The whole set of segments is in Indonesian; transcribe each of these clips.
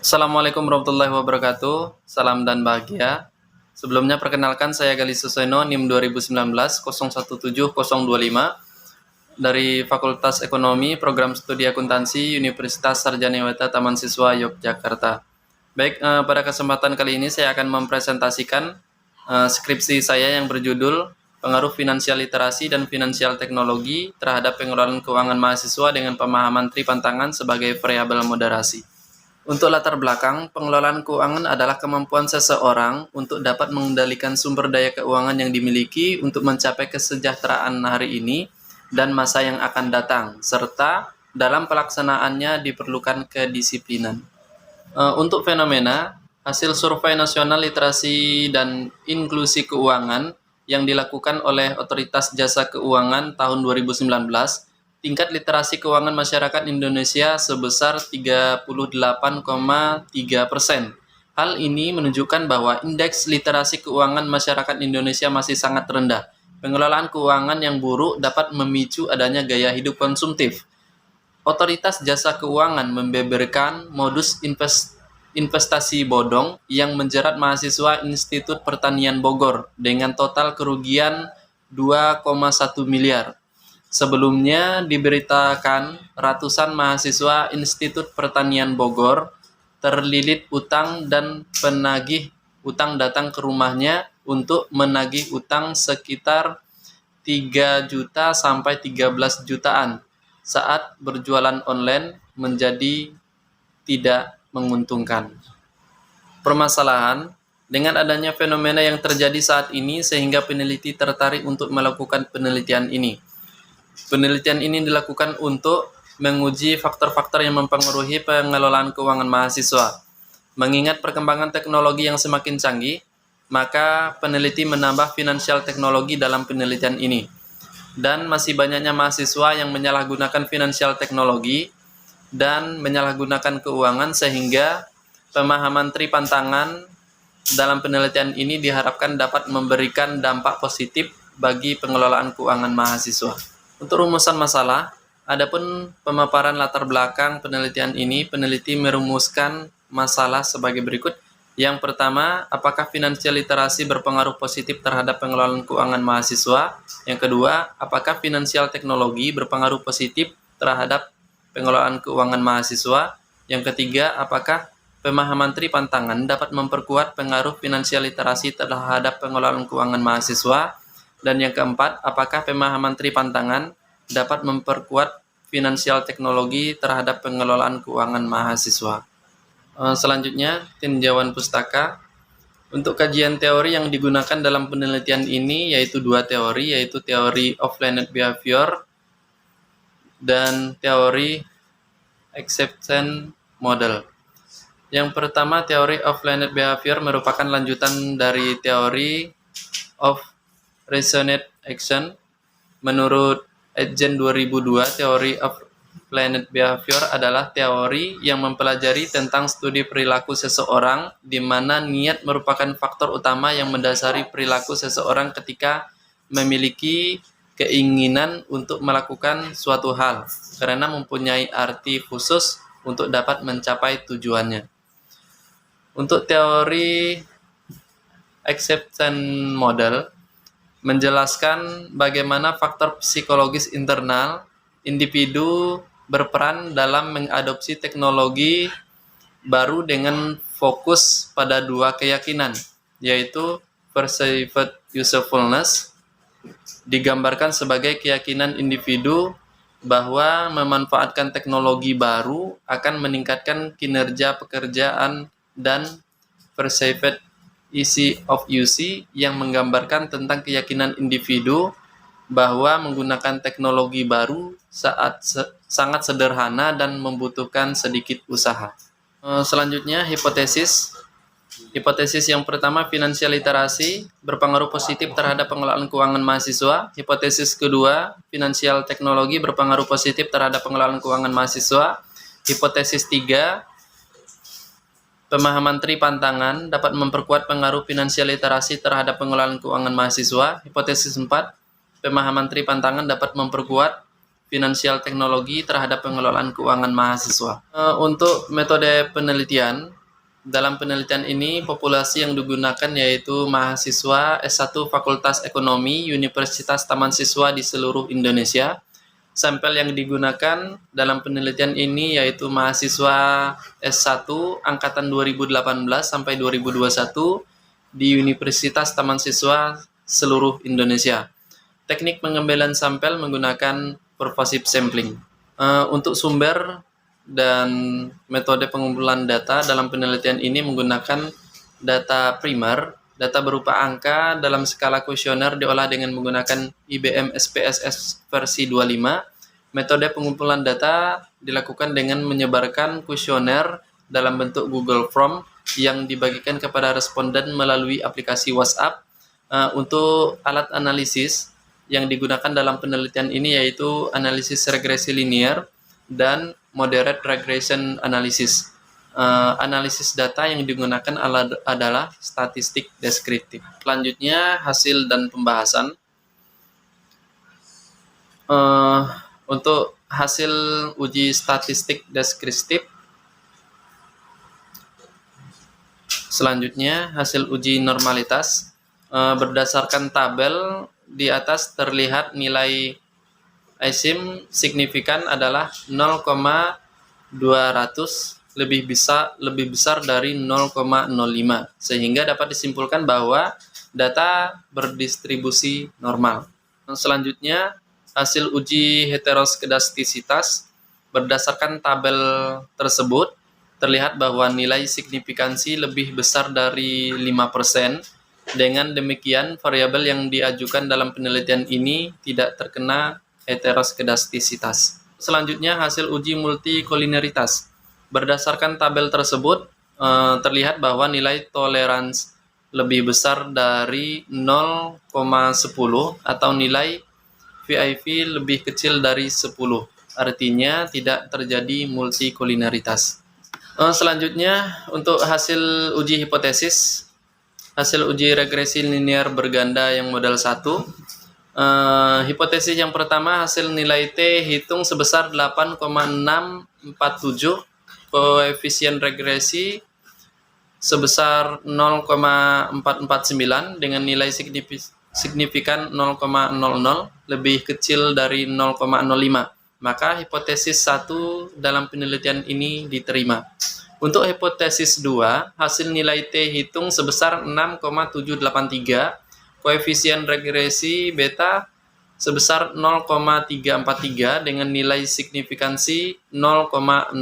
Assalamualaikum warahmatullahi wabarakatuh. Salam dan bahagia. Sebelumnya perkenalkan saya Galih Suseno NIM 2019 017025 dari Fakultas Ekonomi Program Studi Akuntansi Universitas Sarjanewata Taman Siswa Yogyakarta. Baik, pada kesempatan kali ini saya akan mempresentasikan skripsi saya yang berjudul Pengaruh Finansial Literasi dan Finansial Teknologi terhadap Pengelolaan Keuangan Mahasiswa dengan Pemahaman Tripantangan sebagai Variabel Moderasi. Untuk latar belakang, pengelolaan keuangan adalah kemampuan seseorang untuk dapat mengendalikan sumber daya keuangan yang dimiliki untuk mencapai kesejahteraan hari ini dan masa yang akan datang, serta dalam pelaksanaannya diperlukan kedisiplinan. Untuk fenomena, hasil Survei Nasional Literasi dan Inklusi Keuangan yang dilakukan oleh Otoritas Jasa Keuangan tahun 2019, tingkat literasi keuangan masyarakat Indonesia sebesar 38,3%. Hal ini menunjukkan bahwa indeks literasi keuangan masyarakat Indonesia masih sangat rendah. Pengelolaan keuangan yang buruk dapat memicu adanya gaya hidup konsumtif. Otoritas Jasa Keuangan membeberkan modus investasi bodong yang menjerat mahasiswa Institut Pertanian Bogor dengan total kerugian 2,1 miliar. Sebelumnya diberitakan ratusan mahasiswa Institut Pertanian Bogor terlilit utang dan penagih utang datang ke rumahnya untuk menagih utang sekitar 3 juta sampai 13 jutaan saat berjualan online menjadi tidak menguntungkan. Permasalahan dengan adanya fenomena yang terjadi saat ini sehingga peneliti tertarik untuk melakukan penelitian ini. Penelitian ini dilakukan untuk menguji faktor-faktor yang mempengaruhi pengelolaan keuangan mahasiswa. Mengingat perkembangan teknologi yang semakin canggih, maka peneliti menambah finansial teknologi dalam penelitian ini. Dan masih banyaknya mahasiswa yang menyalahgunakan finansial teknologi dan menyalahgunakan keuangan sehingga pemahaman tripantangan dalam penelitian ini diharapkan dapat memberikan dampak positif bagi pengelolaan keuangan mahasiswa. Untuk rumusan masalah, adapun pemaparan latar belakang penelitian ini, peneliti merumuskan masalah sebagai berikut. Yang pertama, apakah finansial literasi berpengaruh positif terhadap pengelolaan keuangan mahasiswa? Yang kedua, apakah finansial teknologi berpengaruh positif terhadap pengelolaan keuangan mahasiswa? Yang ketiga, apakah pemahaman tripantangan dapat memperkuat pengaruh finansial literasi terhadap pengelolaan keuangan mahasiswa? Dan yang keempat, apakah pemahaman tripantangan dapat memperkuat finansial teknologi terhadap pengelolaan keuangan mahasiswa? Selanjutnya, tinjauan pustaka. Untuk kajian teori yang digunakan dalam penelitian ini yaitu dua teori, yaitu teori of-learned behavior dan teori acceptance model. Yang pertama, teori of-learned behavior merupakan lanjutan dari teori of resonant action. Menurut Edgen 2002, teori of learned behavior adalah teori yang mempelajari tentang studi perilaku seseorang, di mana niat merupakan faktor utama yang mendasari perilaku seseorang ketika memiliki keinginan untuk melakukan suatu hal, karena mempunyai arti khusus untuk dapat mencapai tujuannya. Untuk teori acceptance model, menjelaskan bagaimana faktor psikologis internal individu berperan dalam mengadopsi teknologi baru dengan fokus pada dua keyakinan, yaitu perceived usefulness, digambarkan sebagai keyakinan individu bahwa memanfaatkan teknologi baru akan meningkatkan kinerja pekerjaan, dan perceived ease of use yang menggambarkan tentang keyakinan individu bahwa menggunakan teknologi baru sangat sederhana dan membutuhkan sedikit usaha. Selanjutnya, hipotesis. Hipotesis yang pertama, finansial literasi berpengaruh positif terhadap pengelolaan keuangan mahasiswa. Hipotesis kedua, finansial teknologi berpengaruh positif terhadap pengelolaan keuangan mahasiswa. Hipotesis 3, pemahaman tripantangan dapat memperkuat pengaruh finansial literasi terhadap pengelolaan keuangan mahasiswa. Hipotesis 4, pemahaman tripantangan dapat memperkuat finansial teknologi terhadap pengelolaan keuangan mahasiswa. Untuk metode penelitian, dalam penelitian ini populasi yang digunakan yaitu mahasiswa S1 Fakultas Ekonomi Universitas Taman Siswa di seluruh Indonesia. Sampel yang digunakan dalam penelitian ini yaitu mahasiswa S1 angkatan 2018 sampai 2021 di Universitas Taman Siswa seluruh Indonesia. Teknik pengambilan sampel menggunakan pervasive sampling. Untuk sumber dan metode pengumpulan data dalam penelitian ini menggunakan data primer. Data berupa angka dalam skala kuesioner diolah dengan menggunakan IBM SPSS versi 25. Metode pengumpulan data dilakukan dengan menyebarkan kuesioner dalam bentuk Google Form yang dibagikan kepada responden melalui aplikasi WhatsApp. Untuk alat analisis yang digunakan dalam penelitian ini yaitu analisis regresi linear dan moderate regression analysis. Analisis data yang digunakan adalah statistik deskriptif. Selanjutnya hasil dan pembahasan. Untuk hasil uji statistik deskriptif. Selanjutnya hasil uji normalitas. Berdasarkan tabel di atas terlihat nilai ISIM signifikan adalah 0,200 lebih besar dari 0,05 sehingga dapat disimpulkan bahwa data berdistribusi normal. Selanjutnya hasil uji heteroskedastisitas. Berdasarkan tabel tersebut terlihat bahwa nilai signifikansi lebih besar dari 5%. Dengan demikian variabel yang diajukan dalam penelitian ini tidak terkena heteroskedastisitas. Selanjutnya hasil uji multikolineritas. Berdasarkan tabel tersebut terlihat bahwa nilai toleransi lebih besar dari 0,10 atau nilai VIV lebih kecil dari 10. Artinya tidak terjadi multikolineritas. Selanjutnya untuk hasil uji hipotesis. Hasil uji regresi linear berganda yang model 1. Hipotesis yang pertama, hasil nilai T hitung sebesar 8,647, koefisien regresi sebesar 0,449 dengan nilai signifikan 0,00 lebih kecil dari 0,05. Maka hipotesis 1 dalam penelitian ini diterima. Untuk hipotesis 2, hasil nilai T hitung sebesar 6,783, koefisien regresi beta sebesar 0,343 dengan nilai signifikansi 0,000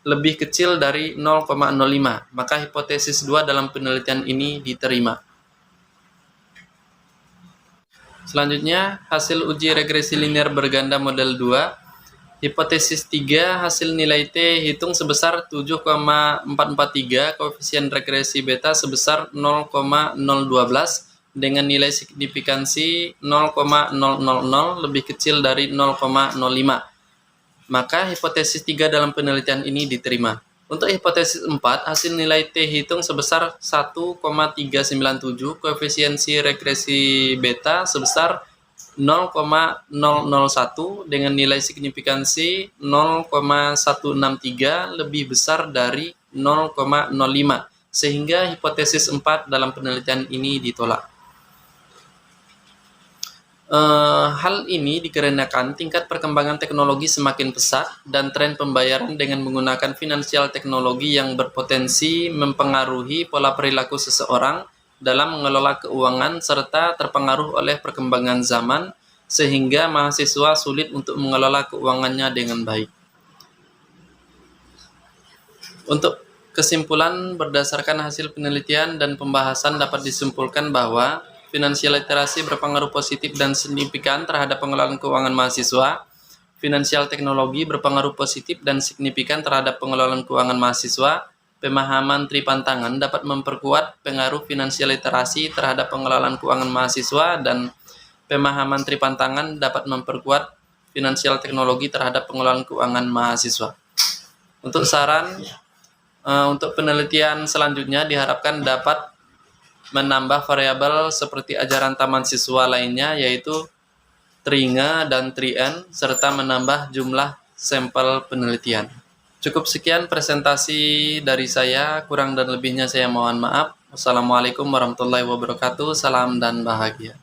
lebih kecil dari 0,05. Maka hipotesis 2 dalam penelitian ini diterima. Selanjutnya, hasil uji regresi linear berganda model 2. Hipotesis 3, hasil nilai T hitung sebesar 7,443, koefisien regresi beta sebesar 0,012 dengan nilai signifikansi 0,000 lebih kecil dari 0,05. Maka hipotesis 3 dalam penelitian ini diterima. Untuk hipotesis 4, hasil nilai T hitung sebesar 1,397, koefisiensi regresi beta sebesar 0,001 dengan nilai signifikansi 0,163 lebih besar dari 0,05 sehingga hipotesis 4 dalam penelitian ini ditolak. Hal ini dikarenakan tingkat perkembangan teknologi semakin pesat dan tren pembayaran dengan menggunakan finansial teknologi yang berpotensi mempengaruhi pola perilaku seseorang dalam mengelola keuangan serta terpengaruh oleh perkembangan zaman sehingga mahasiswa sulit untuk mengelola keuangannya dengan baik. Untuk kesimpulan, berdasarkan hasil penelitian dan pembahasan dapat disimpulkan bahwa finansial literasi berpengaruh positif dan signifikan terhadap pengelolaan keuangan mahasiswa. Finansial teknologi berpengaruh positif dan signifikan terhadap pengelolaan keuangan mahasiswa. Pemahaman tripantangan dapat memperkuat pengaruh finansial literasi terhadap pengelolaan keuangan mahasiswa dan pemahaman tripantangan dapat memperkuat finansial teknologi terhadap pengelolaan keuangan mahasiswa. Untuk saran, untuk penelitian selanjutnya diharapkan dapat menambah variabel seperti ajaran taman siswa lainnya, yaitu TRINGE, dan TRIN, serta menambah jumlah sampel penelitian. Cukup sekian presentasi dari saya, kurang dan lebihnya saya mohon maaf. Wassalamualaikum warahmatullahi wabarakatuh, salam dan bahagia.